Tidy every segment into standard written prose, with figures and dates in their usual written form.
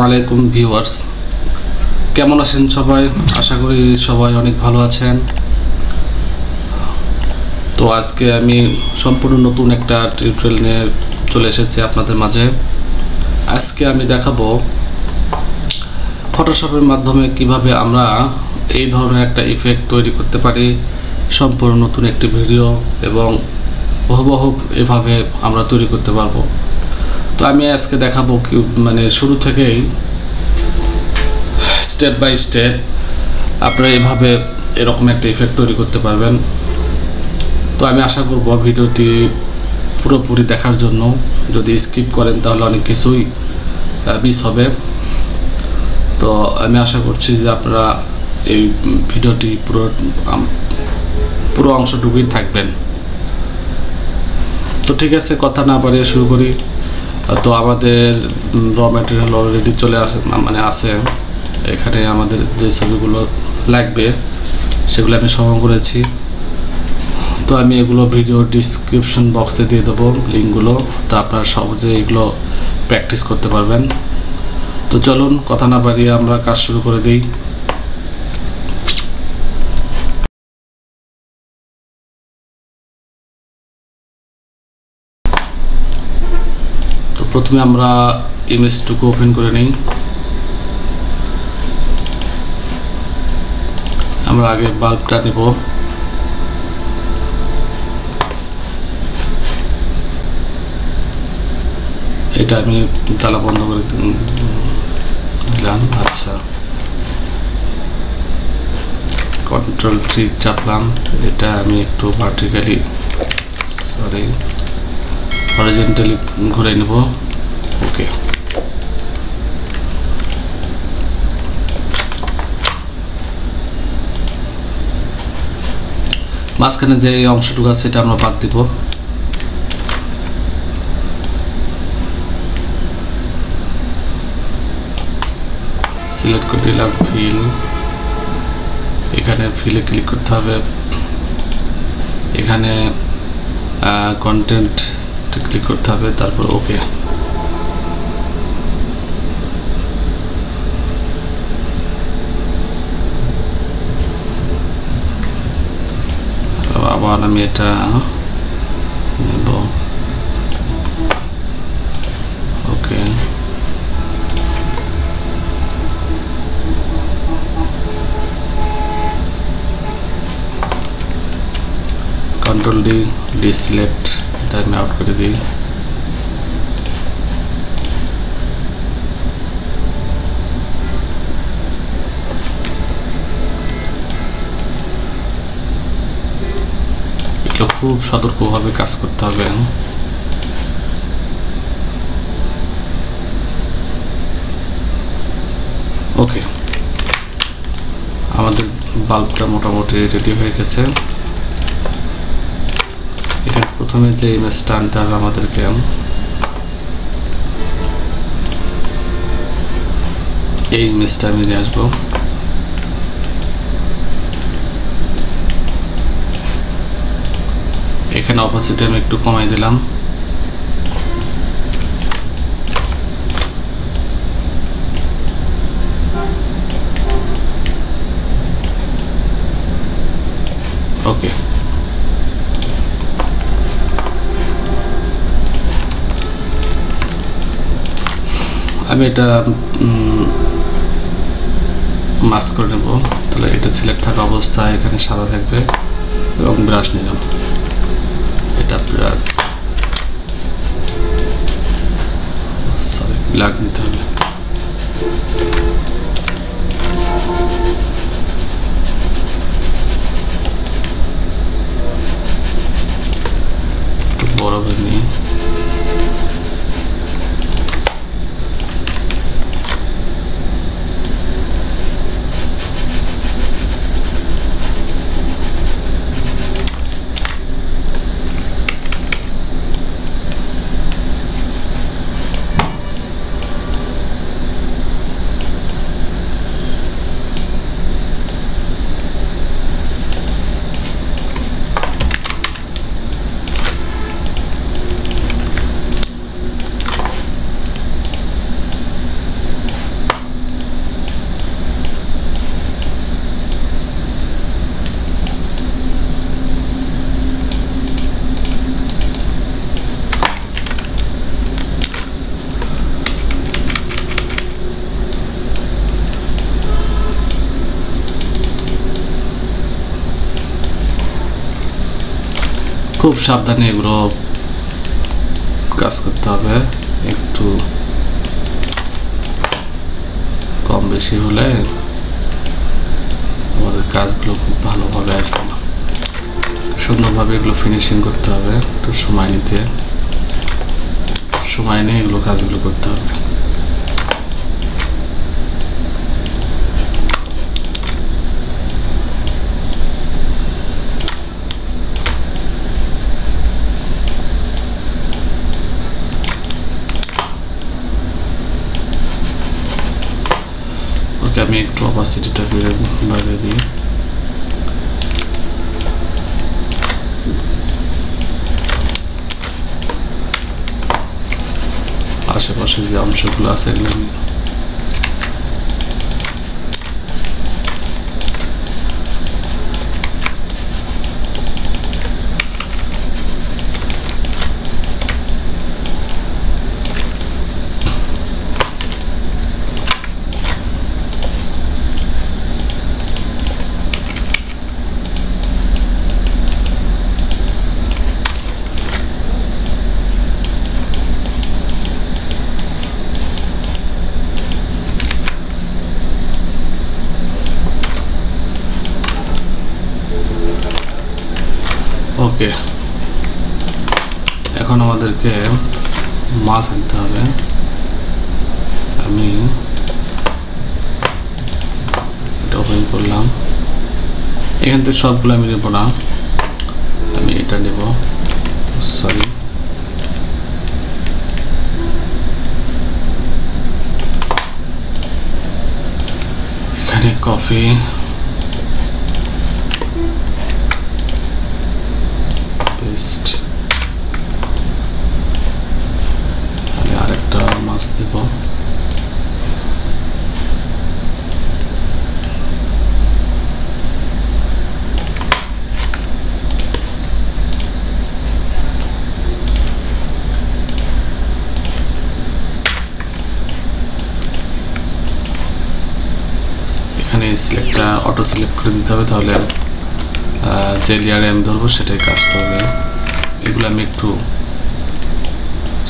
আলাইকুম ভিউয়ার্স, কেমন আছেন সবাই? আশা করি সবাই অনেক ভালো আছেন। তো আজকে আমি সম্পূর্ণ নতুন একটা টিউটোরিয়াল নিয়ে চলে এসেছি আপনাদের মাঝে। আজকে আমি দেখাবো ফটোশপের মাধ্যমে কিভাবে আমরা এই ধরনের একটা ইফেক্ট তৈরি করতে পারি। সম্পূর্ণ নতুন একটি ভিডিও এবং হুবহু এভাবে আমরা তৈরি করতে পারবো। তো আমি আজকে দেখাবো কি মানে শুরু থেকেই স্টেপ বাই স্টেপ আপনারা এভাবে এরকম একটা ইফেক্ট তৈরি করতে পারবেন। তো আমি আশা করব ভিডিওটি পুরোপুরি দেখার জন্য। যদি স্কিপ করেন তাহলে অনেক কিছুই মিস হবে। তো আমি আশা করছি যে আপনারা এই ভিডিওটি পুরো অংশটুকুই থাকবেন। তো ঠিক আছে, কথা না বাড়িয়ে শুরু করি। তো আমাদের র ম্যাটেরিয়াল অলরেডি চলে আছে এখানে। আমাদের যে ছবিগুলো লাগবে সেগুলো আমি সংগ্রহ করেছি। তো আমি এগুলো ভিডিও ডিসক্রিপশন বক্সে দিয়ে দেবো লিঙ্কগুলো, তো আপনারা সহজে এগুলো প্র্যাকটিস করতে পারবেন। তো চলুন কথা না বাড়িয়ে আমরা কাজ শুরু করে দিই। তো প্রথমে আমরা ইমেজটুকু ওপেন করে নিই। আমরা আগে বাল্বটা নেব। এটা আমি তালা বন্ধ করে দিলাম। আচ্ছা, কন্ট্রোল ট্রি চাপলাম। এটা আমি একটু হরিজন্টালি ঘুরে নেব। ওকে, মাঝখানে যে অংশটুকু আছে এটা আমরা বাদ দিব। সিলেক্ট করে দিলাম ফিল। এখানে ফিলে ক্লিক করতে হবে। এখানে কন্টেন্ট ক্লিক করতে হবে, তারপর ওকে। আবার আমি এটা নেব। ওকে, কন্ট্রোল ডি ডিসিলেক্ট, এটা আমি আউট করে দিই। এগুলো খুব সতর্কভাবে কাজ করতে হবে। ওকে, আমাদের বাল্বটা মোটামুটি রেডি হয়ে গেছে। এখানে প্রথমে যে ইমেজটা আনতে হবে আমাদেরকে, এই ইমেজটা আমি নিয়ে আসবো। এখানে অপোজিট আমি একটু কমাই দিলাম। ওকে, আমি এটা মাস্ক করে নেব। তাহলে এটা সিলেক্ট থাকা অবস্থায় এখানে সাদা থাকবে এবং ব্রাশ নিলাম। এটা ব্ল্যাক নিতে হবে। একটু বড় করে নিই। খুব সাবধানে এগুলো কাজ করতে হবে, একটু কম বেশি হলে আমাদের কাজগুলো খুব ভালোভাবে আসবে না। সুন্দরভাবে এগুলো ফিনিশিং করতে হবে, একটু সময় নিয়ে এগুলো কাজগুলো করতে হবে। ওকে, আমি একটু অপাসিটিটা বাড়িয়ে দিই। আশেপাশে যে অংশগুলো আছে এগুলো আমি ওকে। এখন আমাদেরকে মাছ আনতে হবে। আমি এটা ওপেন করলাম, এখান থেকে সবগুলো আমি নেব না, আমি এটা নেব। সরি, এখানে কফি, পেস্ট, আমি আরেকটা মাছ দেব। এখানে সিলেক্টটা অটো সিলেক্ট করে দিতে হবে, তাহলে যে লেয়ারে আমি ধরবো সেটাই কাজ করবে। এগুলো আমি একটু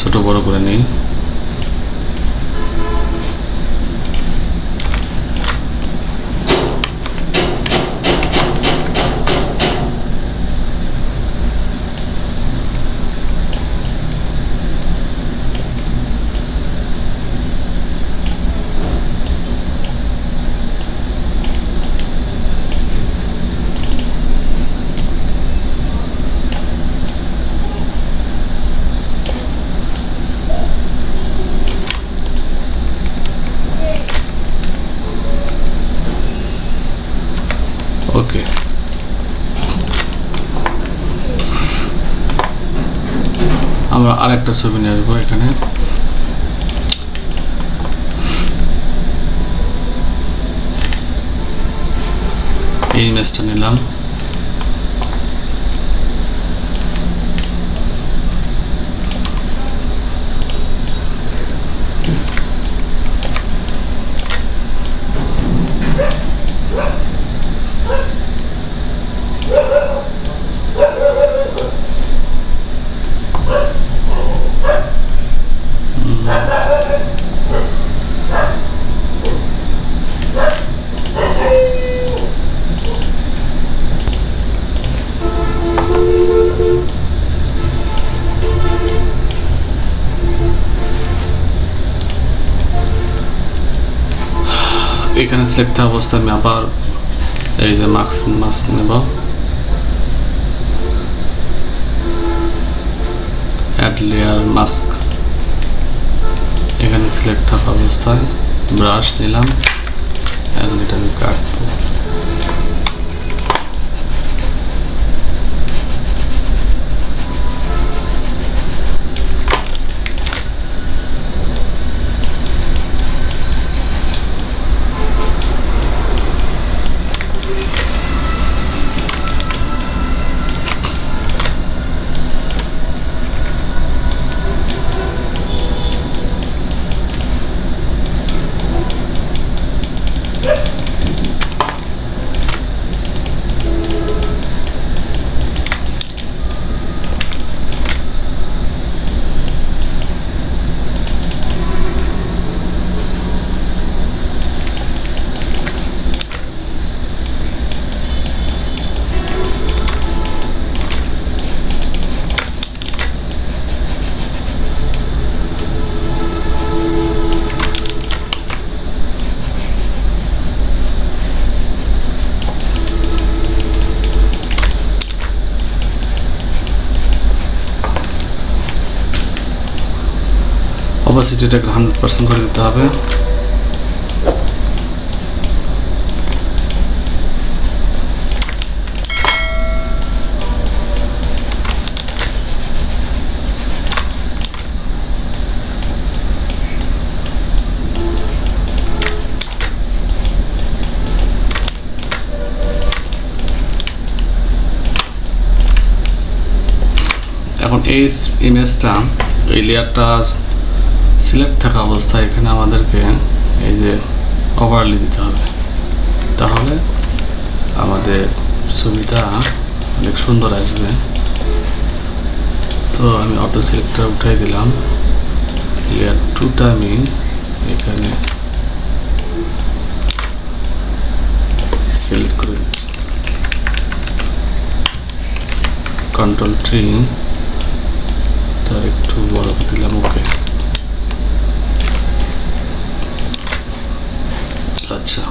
ছোট বড় করে নিই। ওকে, আমরা আরেকটা ছবি নিয়ে আসবো। এখানে এই ইমেজটা নিলাম, এখানে সিলেক্ট অবস্থায় আমি আবার এই যে মাস্ক নেব, অ্যাড লেয়ার মাস্ক, এখানে সিলেক্ট থাকা অবস্থায় ব্রাশ নিলাম, এখন এটা আমি কাটবো। অপাসিটিটাকে 100% করে দিতে হবে। এখন এই ইমেজটা, এই লেয়ারটা সিলেক্ট থাকা অবস্থায় এখানে আমাদেরকে এই যে ওভারলি দিতে হবে, তাহলে আমাদের ছবিটা অনেক সুন্দর আসবে। তো আমি অটো সিলেক্টর উঠাই দিলাম, লেয়ার 2টা আমি এখানে সিলেক্ট করে দিচ্ছি, কন্ট্রোল 3 তার একটু বড় করে দিলাম। ওকে, আচ্ছা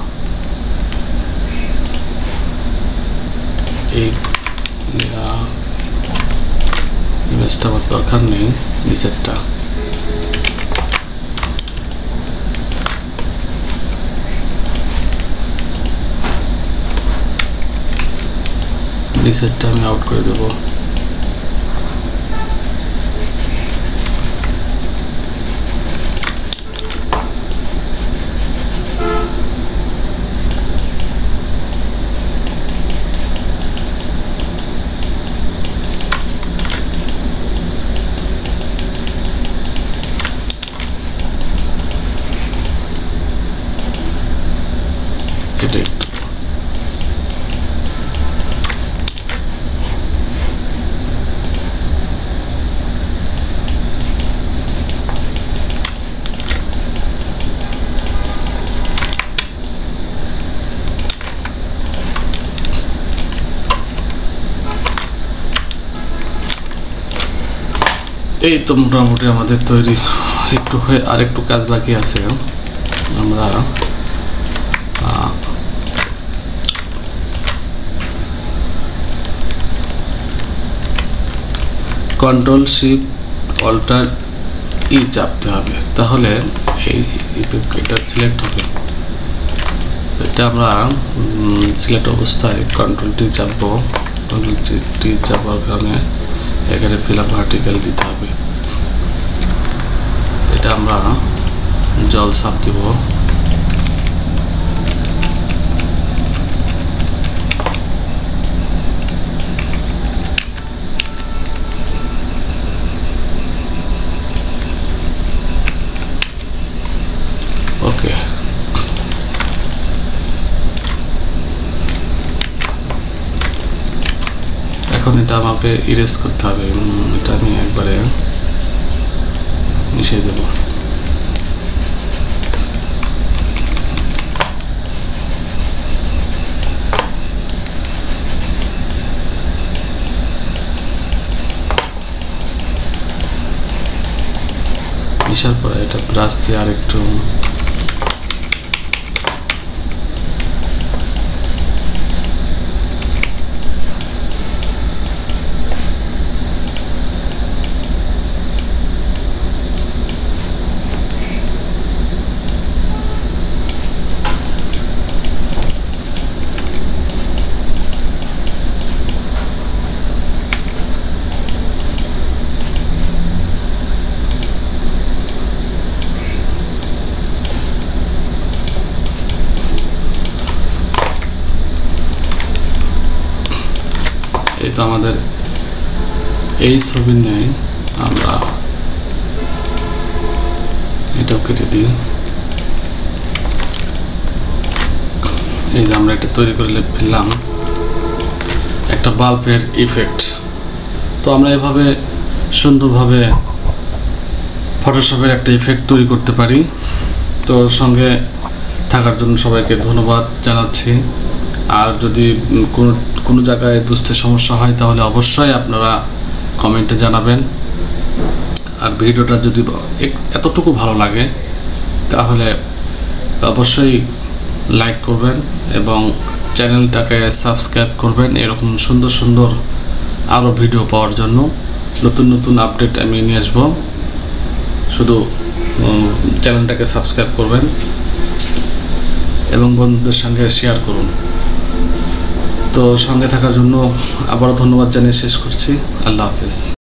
এই ইমেজটা আমার দরকার নেই, নিচেরটা আমি আউট করে দেবো। এটাই এই তো মোটামুটি আমাদের তৈরি, একটু হয়ে আর একটু কাজ বাকি আছে। আমরা কন্ট্রোল শিফট অল্টার ই চাপতে হবে, তাহলে এটা সিলেক্ট হবে। এটা আমরা সিলেক্ট অবস্থায় কন্ট্রোল টি চাপবো, কন্ট্রোল টি চাপার কারণে এখানে ফিল আপ ভার্টিক্যাল দিতে হবে। এটা আমরা জল ছাপ দিব, ওকে। এখন এটা আমাকে ইরেজ করতে হবে, এটা আমি একবারে মিশিয়ে দেব। মিশার পরে এটা ব্রাশ দিয়ে আরেকটু এই তো আমাদের এই ছবির নেই, আমরা এটাও কেটে দিই। এই যে আমরা এটা তৈরি করে ফেললাম একটা বাল্বের ইফেক্ট। তো আমরা এভাবে সুন্দরভাবে ফটোশপের একটা ইফেক্ট তৈরি করতে পারি। তো সঙ্গে থাকার জন্য সবাইকে ধন্যবাদ জানাচ্ছি। আর যদি কোনো জায়গায় বুঝতে সমস্যা হয় তাহলে অবশ্যই আপনারা কমেন্টে জানাবেন। আর ভিডিওটা যদি এতটুকু ভালো লাগে তাহলে অবশ্যই লাইক করবেন এবং চ্যানেলটাকে সাবস্ক্রাইব করবেন। এরকম সুন্দর সুন্দর আরও ভিডিও পাওয়ার জন্য নতুন নতুন আপডেট আমি নিয়ে আসবো। শুধু চ্যানেলটাকে সাবস্ক্রাইব করবেন এবং বন্ধুদের সঙ্গে শেয়ার করুন। তো সঙ্গে থাকার জন্য আবারও ধন্যবাদ জানিয়ে শেষ করছি। আল্লাহ হাফেজ।